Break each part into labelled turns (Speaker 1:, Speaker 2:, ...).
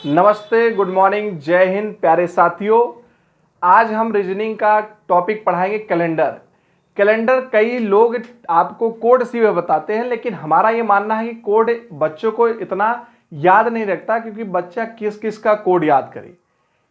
Speaker 1: नमस्ते, good morning, जय हिंद प्यारे साथियों। आज हम रीजनिंग का टॉपिक पढ़ाएंगे कैलेंडर। कैलेंडर कई लोग आपको कोड सी में बताते हैं, लेकिन हमारा ये मानना है कि कोड बच्चों को इतना याद नहीं रखता, क्योंकि बच्चा किस किस का कोड याद करे,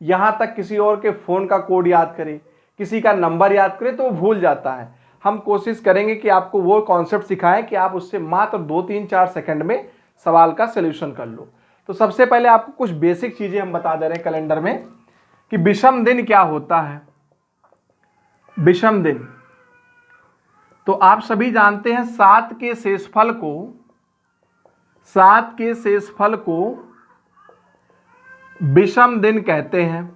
Speaker 1: यहाँ तक किसी और के फ़ोन का कोड याद करे, किसी का नंबर याद करे तो वो भूल जाता है। हम कोशिश करेंगे कि आपको वो कॉन्सेप्ट सिखाएं कि आप उससे मात्र 2-3-4 सेकंड में सवाल का सलूशन कर लो। तो सबसे पहले आपको कुछ बेसिक चीजें हम बता दे रहे हैं कैलेंडर में कि विषम दिन क्या होता है। विषम दिन तो आप सभी जानते हैं, 7 के शेषफल को विषम दिन कहते हैं।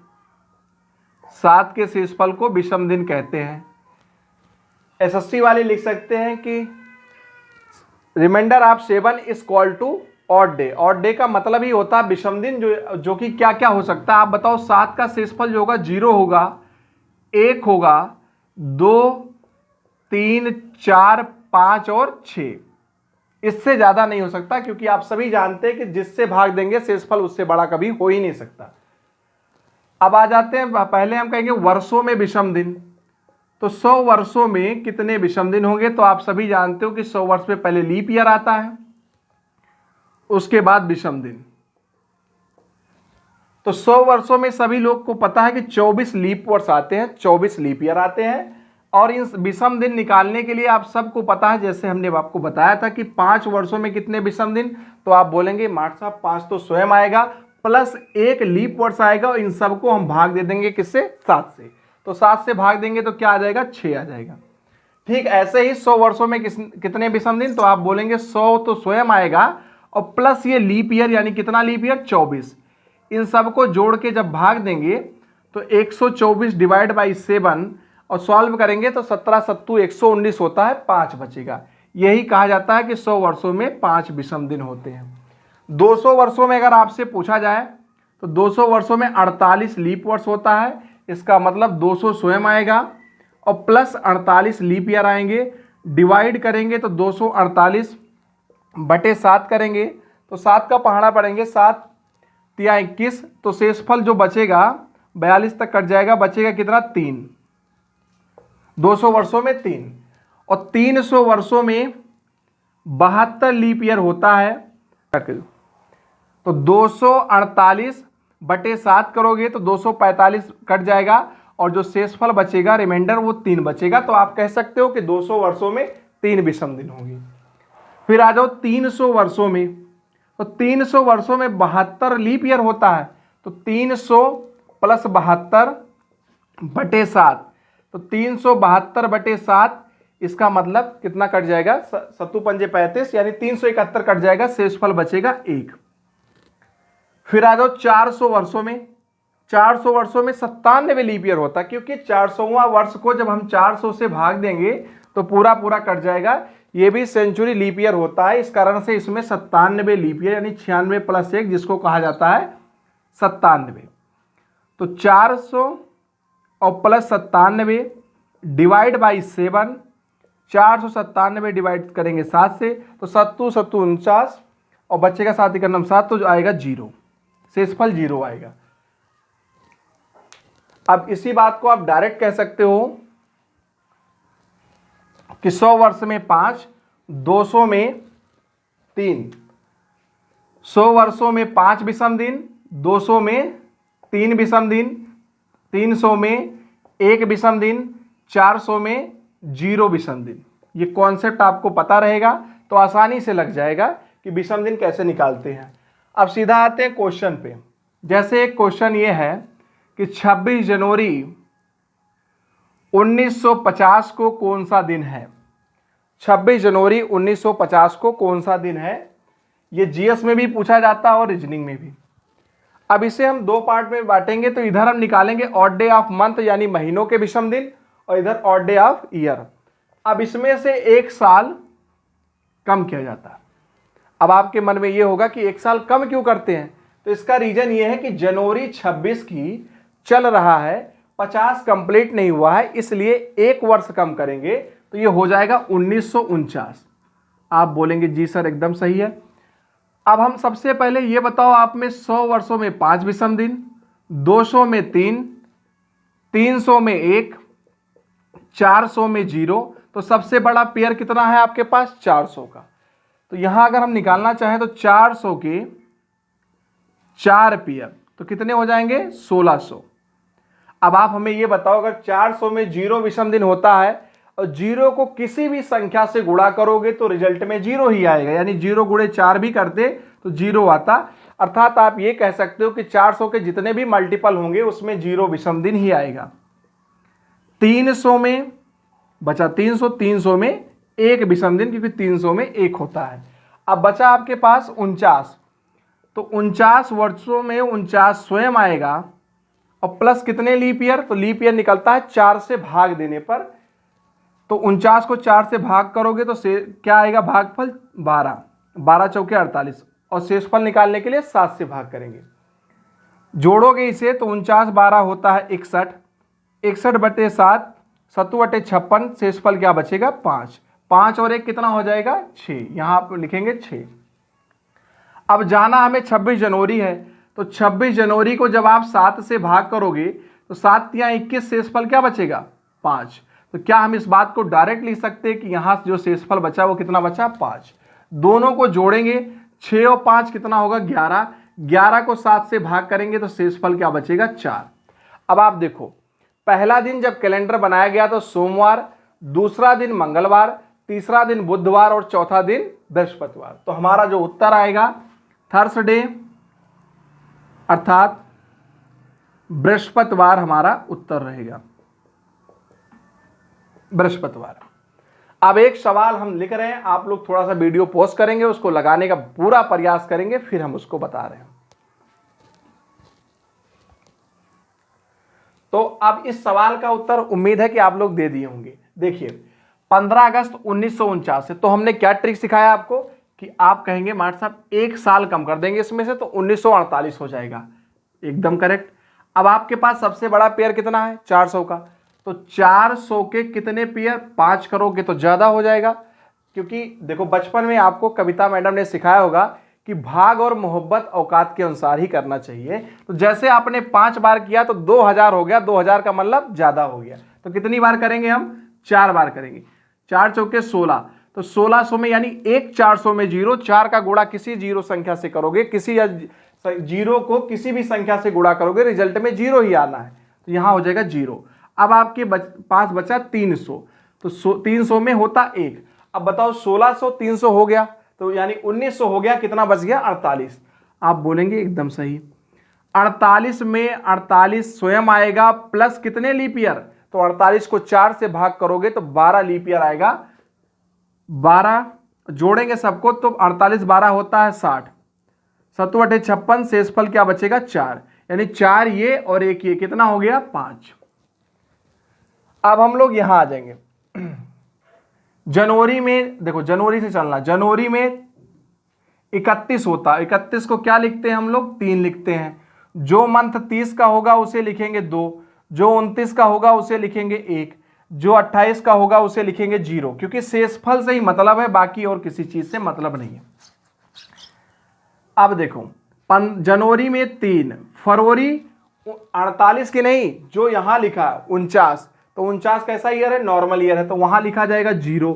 Speaker 1: 7 के शेषफल को विषम दिन कहते हैं। एसएससी वाले लिख सकते हैं कि remainder of 7 is equal to odd day. Odd day का मतलब ही होता है विषम दिन, जो कि क्या क्या हो सकता है आप बताओ। 7 का शेषफल जो होगा 0 होगा, 1 होगा, 2, 3, 4, 5 और 6। इससे ज्यादा नहीं हो सकता, क्योंकि आप सभी जानते हैं कि जिससे भाग देंगे शेषफल उससे बड़ा कभी हो ही नहीं सकता। अब आ जाते हैं, पहले हम कहेंगे वर्षों में विषम दिन। तो 100 वर्षों में कितने विषम दिन होंगे। तो आप सभी जानते हो कि 100 वर्ष में पहले लीप ईयर आता है, उसके बाद विषम दिन। तो 100 वर्षों में सभी लोग को पता है कि 24 लीप वर्ष आते हैं, 24 लीप ईयर आते हैं। और इन विषम दिन निकालने के लिए आप सबको पता है, जैसे हमने आपको बताया था कि 5 वर्षों में कितने विषम दिन। तो आप बोलेंगे मार्ट साहब 5 तो स्वयं आएगा, प्लस 1 लीप वर्ष आएगा, और इन सबको हम भाग दे देंगे किससे, 7 से। तो 7 से भाग देंगे तो क्या आ जाएगा, 6 आ जाएगा। ठीक ऐसे ही 100 वर्षों में कितने विषम दिन। तो आप बोलेंगे 100 तो स्वयं आएगा, और प्लस ये लीप ईयर, यानी कितना लीप ईयर, 24। इन सबको जोड़ के जब भाग देंगे तो 124 डिवाइड बाई 7 और सॉल्व करेंगे तो 17 सत्तू 119 होता है, 5 बचेगा। यही कहा जाता है कि 100 वर्षों में 5 विषम दिन होते हैं। 200 वर्षों में अगर आपसे पूछा जाए तो 200 वर्षों में 48 लीप वर्ष होता है। इसका मतलब 200 स्वयं आएगा और प्लस 48 लीप ईयर आएंगे। डिवाइड करेंगे तो 248 बटे 7 करेंगे तो 7 का पहाड़ा पड़ेंगे, 7 तिया 21। तो शेषफल जो बचेगा 42 तक कट जाएगा, बचेगा कितना, 3। 200 वर्षों में 3, और 300 वर्षों में 72 लीप ईयर होता है। तो 248 बटे 7 करोगे तो 245 कट जाएगा, और जो शेषफल बचेगा रिमाइंडर वो 3 बचेगा। तो आप कह सकते हो कि 200 वर्षों में 3 विषम दिन होंगे। फिर आ जाओ 300 वर्षों में। तो 300 वर्षों में 72 लीप ईयर होता है। तो 300 प्लस 72 बटे 7, तो 372 बटे 7, इसका मतलब कितना कट जाएगा, 7 पंजे 35, यानी 371 कट जाएगा, शेषफल बचेगा 1। फिर आ जाओ 400 वर्षों में। 400 वर्षों में 97 लीप ईयर होता है, क्योंकि 400वां वर्ष को जब हम 400 से भाग देंगे तो पूरा पूरा कट जाएगा। ये भी सेंचुरी लीप ईयर होता है, इस कारण से इसमें 97 लीप ईयर, यानी 96 प्लस 1, जिसको कहा जाता है 97। तो 400 और प्लस 97 डिवाइड बाई 7, 497 डिवाइड करेंगे 7 से तो 7 7 49, और बचेगा 7 1 9 7, तो जो आएगा 0, शेषफल 0 आएगा। अब इसी बात को आप डायरेक्ट कह सकते हो कि 100 वर्ष में 5, 200 में 3, 100 वर्षों में 5 विषम दिन, 200 में 3 विषम दिन, 300 में 1 विषम दिन, 400 में 0 विषम दिन। ये कॉन्सेप्ट आपको पता रहेगा तो आसानी से लग जाएगा कि विषम दिन कैसे निकालते हैं। अब सीधा आते हैं क्वेश्चन पे। जैसे एक क्वेश्चन ये है कि 26 जनवरी 1950 को कौन सा दिन है। 26 जनवरी 1950 को कौन सा दिन है। ये जीएस में भी पूछा जाता है और रीजनिंग में भी। अब इसे हम 2 पार्ट में बांटेंगे। तो इधर हम निकालेंगे ऑड डे ऑफ मंथ, यानी महीनों के विषम दिन, और इधर ऑड डे ऑफ ईयर। अब इसमें से 1 साल कम किया जाता है। अब आपके मन में ये होगा कि 1 साल कम क्यों करते हैं। तो इसका रीजन ये है कि जनवरी 26 की चल रहा है, 50 कंप्लीट नहीं हुआ है, इसलिए 1 वर्ष कम करेंगे तो ये हो जाएगा 1949। आप बोलेंगे जी सर एकदम सही है। अब हम सबसे पहले ये बताओ, आप में 100 वर्षों में 5 विषम दिन, 200 में 3, 300 में 1, 400 में 0। तो सबसे बड़ा पेयर कितना है आपके पास? 400 का। तो यहां अगर हम निकालना चाहें तो 400 के 4 पेयर तो कितने हो जाएंगे? 1600। अब आप हमें ये बताओ, अगर 400 में 0 विषम दिन होता है और 0 को किसी भी संख्या से गुणा करोगे तो रिजल्ट में 0 ही आएगा, यानी 0 गुणे 4 भी करते तो 0 आता। अर्थात आप ये कह सकते हो कि 400 के जितने भी मल्टीपल होंगे उसमें 0 विषम दिन ही आएगा। 300 में बचा 300, 300 में 1 विषम दिन, क्योंकि 300 में 1 होता है। अब बचा आपके पास 49, तो 49 वर्षों में 49 स्वयं आएगा और प्लस कितने लीप ईयर? तो लीप ईयर निकलता है 4 से भाग देने पर। तो 49 को 4 से भाग करोगे तो क्या आएगा? भागफल 12, 12 चौके 48, और शेषफल निकालने के लिए 7 से भाग करेंगे। जोड़ोगे इसे तो 49 12 होता है 61, 61/7, 7/56, शेषफल क्या बचेगा? 5, 5 और 1 कितना हो जाएगा? 6। यहां आप लिखेंगे 6। अब जाना हमें 26 जनवरी है, तो 26 जनवरी को जब आप 7 से भाग करोगे तो 7 या 21, शेषफल क्या बचेगा? 5। तो क्या हम इस बात को डायरेक्ट लिख सकते हैं कि यहां जो शेषफल बचा वो कितना बचा? 5। दोनों को जोड़ेंगे, 6 और 5 कितना होगा? 11, 11 को 7 से भाग करेंगे तो शेषफल क्या बचेगा? 4। अब आप देखो, पहला दिन जब कैलेंडर बनाया गया तो सोमवार, दूसरा दिन मंगलवार, तीसरा दिन बुधवार और चौथा दिन बृहस्पतिवार। तो हमारा जो उत्तर आएगा थर्सडे, अर्थात बृहस्पतिवार हमारा उत्तर रहेगा, बृहस्पतिवार। अब एक सवाल हम लिख रहे हैं, आप लोग थोड़ा सा वीडियो पॉज करेंगे, उसको लगाने का पूरा प्रयास करेंगे, फिर हम उसको बता रहे हैं। तो अब इस सवाल का उत्तर उम्मीद है कि आप लोग दे दिए होंगे। देखिए 15 अगस्त 1949 है, तो हमने क्या ट्रिक सिखाया आपको कि आप कहेंगे मास्टर साहब 1 साल कम कर देंगे इसमें से, तो 1948 हो जाएगा। एकदम करेक्ट। अब आपके पास सबसे बड़ा पेयर कितना है? 400 का, तो 400 के कितने पेयर? 5 करोगे तो ज्यादा हो जाएगा, क्योंकि देखो बचपन में आपको कविता मैडम ने सिखाया होगा कि भाग और मोहब्बत औकात के अनुसार ही करना चाहिए। तो जैसे आपने 5 बार किया तो 2000 हो गया, 2000 का मतलब ज्यादा हो गया। तो कितनी बार करेंगे हम? 4 बार करेंगे। 4 चौके 16, तो 1600 में यानी 1 400 में 0, 4 का गुणा किसी 0 संख्या से करोगे, किसी 0 को किसी भी संख्या से गुणा करोगे, रिजल्ट में 0 ही आना है, तो यहां हो जाएगा 0। अब आपके पास बचा 300, तो 300 में होता 1। अब बताओ 1600 300 हो गया, तो यानी 1900 हो गया, कितना बच गया? 48। आप बोलेंगे एकदम सही। 48 में 48 स्वयं आएगा, प्लस कितने लीप ईयर? तो 48 को 4 से भाग करोगे तो 12 लीप ईयर आएगा। 12 जोड़ेंगे सबको तो 48 12 होता है 60, 7/56, शेषफल क्या बचेगा? 4, यानी 4 ये और 1 ये, कितना हो गया? 5। अब हम लोग यहां आ जाएंगे। जनवरी में देखो, जनवरी से चलना, जनवरी में 31 होता है, 31 को क्या लिखते हैं हम लोग? 3 लिखते हैं। जो मंथ 30 का होगा उसे लिखेंगे 2, जो 29 का होगा उसे लिखेंगे 1, जो 28 का होगा उसे लिखेंगे 0, क्योंकि शेषफल से ही मतलब है, बाकी और किसी चीज से मतलब नहीं है। अब देखो जनवरी में 3, फरवरी 48 की नहीं, जो यहां लिखा 49, तो 49 कैसा ईयर है? नॉर्मल ईयर है, तो वहां लिखा जाएगा 0।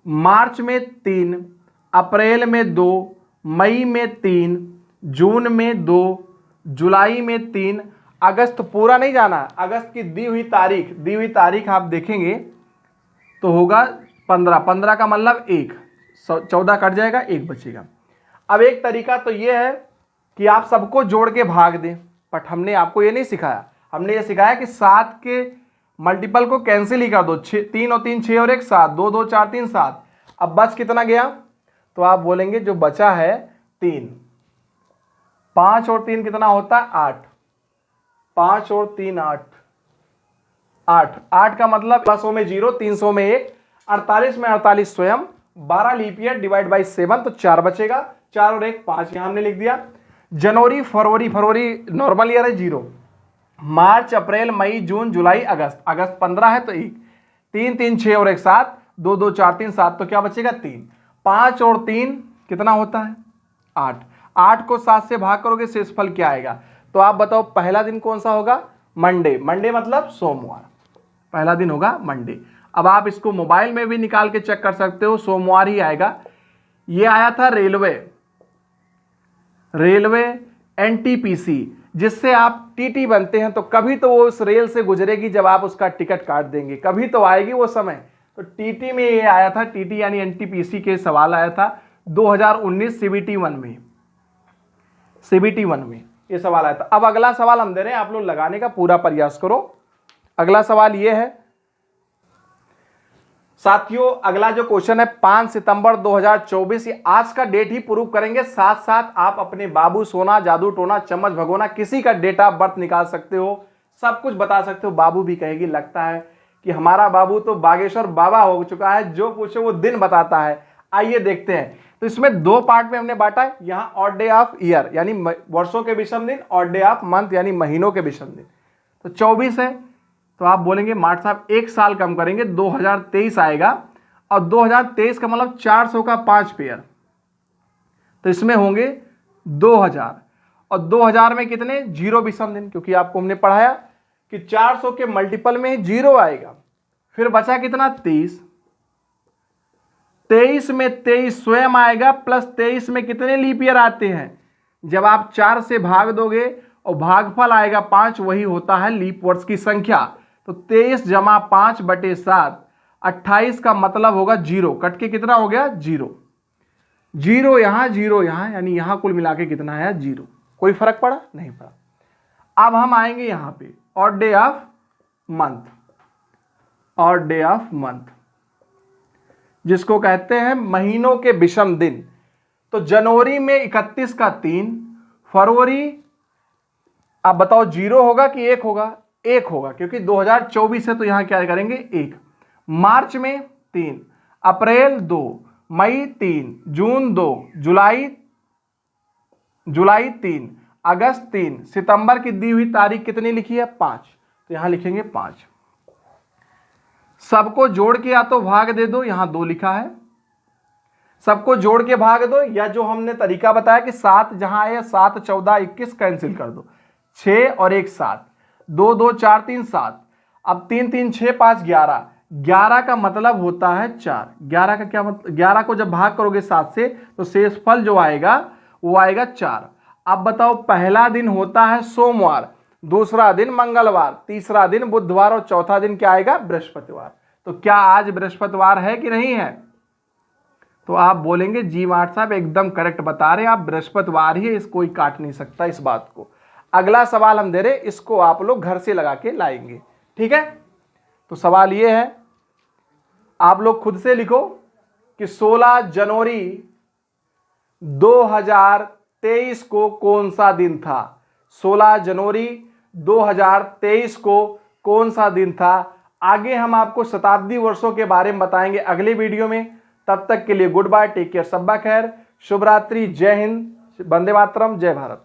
Speaker 1: मार्च में 3, अप्रैल में 2, मई में 3, जून में 2, जुलाई में 3, अगस्त पूरा नहीं जाना, अगस्त की दी हुई तारीख आप देखेंगे तो होगा 15, 15 का मतलब 1, 14 कट जाएगा, 1 बचेगा। अब एक तरीका तो ये है कि आप सबको जोड़ के भाग दें, बट हमने आपको ये नहीं सिखाया। हमने ये सिखाया कि 7 के मल्टीपल को कैंसिल ही कर दो, 3 और 3 6 और 1 7, 2 2 4 3 7। अब बच कितना गया? तो आप बोलेंगे जो बचा है 3, 5 और 3 कितना होता है? 8, 5 और 3 8, 8 का मतलब 100 में 0, 300 में 1, 48 में 48 स्वयं, 12 लीप ईयर डिवाइड बाई 7, तो 4 बचेगा, 4 और 1 5, यहां हमने लिख दिया। जनवरी फरवरी नॉर्मल ईयर है 0, मार्च अप्रैल मई जून जुलाई अगस्त 15 है तो 1, 3 3 6 और 1 7, 2 2 4 3 7, तो क्या बचेगा? 3, 5 और 3 कितना होता है? 8। 8 को 7 से भाग करोगे शेषफल क्या आएगा। तो आप बताओ पहला दिन कौन सा होगा, मंडे। मंडे मतलब सोमवार, पहला दिन होगा मंडे। अब आप इसको मोबाइल में भी निकाल के चेक कर सकते हो, सोमवार ही आएगा। ये आया था रेलवे एनटीपीसी, जिससे आप टीटी बनते हैं, तो कभी तो वो उस रेल से गुजरेगी जब आप उसका टिकट काट देंगे, कभी तो आएगी वो समय। तो टीटी में ये आया था, टीटी यानी एनटीपीसी के सवाल आया था 2019 सीबीटी 1 में ये सवाल आया था। अब अगला सवाल हम दे रहे हैं, आप लोग लगाने का पूरा प्रयास करो। अगला सवाल ये है साथियों, अगला जो क्वेश्चन है 5 सितंबर 2024, ये आज का डेट ही प्रूव करेंगे। साथ साथ आप अपने बाबू सोना, जादू टोना, चम्मच भगोना, किसी का डेट ऑफ बर्थ निकाल सकते हो, सब कुछ बता सकते हो। बाबू भी कहेगी लगता है कि हमारा बाबू तो बागेश्वर बाबा हो चुका है, जो पूछे वो दिन बताता है। आइए देखते हैं। तो इसमें 2 पार्ट में हमने बांटा है, यहाँ ऑड डे ऑफ ईयर यानी वर्षों के विषम दिन, ऑड डे ऑफ मंथ यानी महीनों के विषम दिन। तो 24 है, तो आप बोलेंगे मार्ट साहब 1 साल कम करेंगे, 2023 आएगा। और 2023 का मतलब 400 का 5 पेयर, तो इसमें होंगे 2000। और 2000 में कितने, 0 विषम दिन, क्योंकि आपको हमने पढ़ाया कि 400 के मल्टीपल में 0 आएगा। फिर बचा कितना, 23। 23 में 23 स्वयं आएगा, प्लस 23 में कितने लीप ईयर आते हैं, जब आप 4 से भाग दोगे और भागफल आएगा 5, वही होता है लीप वर्ष की संख्या। तो 23 जमा 5/7, 28 का मतलब होगा 0, कट के कितना हो गया, 0। 0 यहाँ, 0 यहाँ, यानी यहाँ कुल मिला के कितना है, 0। कोई फर्क पड़ा, नहीं पड़ा। अब हम आएंगे यहाँ पे odd day of month, odd day of month जिसको कहते हैं महीनों के विषम दिन। तो जनवरी में 31 का 3, फरवरी आप बताओ 0 होगा कि 1 होगा, 1 होगा, क्योंकि 2024 है तो यहां क्या करेंगे, 1। मार्च में 3, अप्रैल 2, मई 3, जून 2, जुलाई 3, अगस्त 3, सितंबर की दी हुई तारीख कितनी लिखी है, 5, तो यहां लिखेंगे 5। सबको जोड़ के या तो भाग दे दो, यहां 2 लिखा है, सबको जोड़ के भाग दो, या जो हमने तरीका बताया कि 7 जहां आए 7, 14, 21 कैंसिल कर दो, 6 और 1 7, 2 2 4 3 7, अब 3 3 6 5 11, 11 का मतलब होता है 4। 11 का क्या मतलब, 11 को जब भाग करोगे 7 से तो शेषफल जो आएगा वो आएगा 4। अब बताओ पहला दिन होता है सोमवार, दूसरा दिन मंगलवार, तीसरा दिन बुधवार और चौथा दिन क्या आएगा, बृहस्पतिवार। तो क्या आज बृहस्पतिवार है कि नहीं है, तो आप बोलेंगे जी मार्ट साहब एकदम करेक्ट बता रहे हैं आप, बृहस्पतिवार ही है, इसको कोई काट नहीं सकता इस बात को। अगला सवाल हम दे रहे, इसको आप लोग घर से लगा के लाएंगे, ठीक है। तो सवाल ये है, आप लोग खुद से लिखो कि 16 जनवरी 2023 को कौन सा दिन था। 16 जनवरी 2023 को कौन सा दिन था। आगे हम आपको शताब्दी वर्षों के बारे में बताएंगे अगले वीडियो में। तब तक के लिए गुड बाय, टेक केयर, शब्बा खैर, शुभ रात्रि, जय हिंद, वंदे मातरम, जय भारत।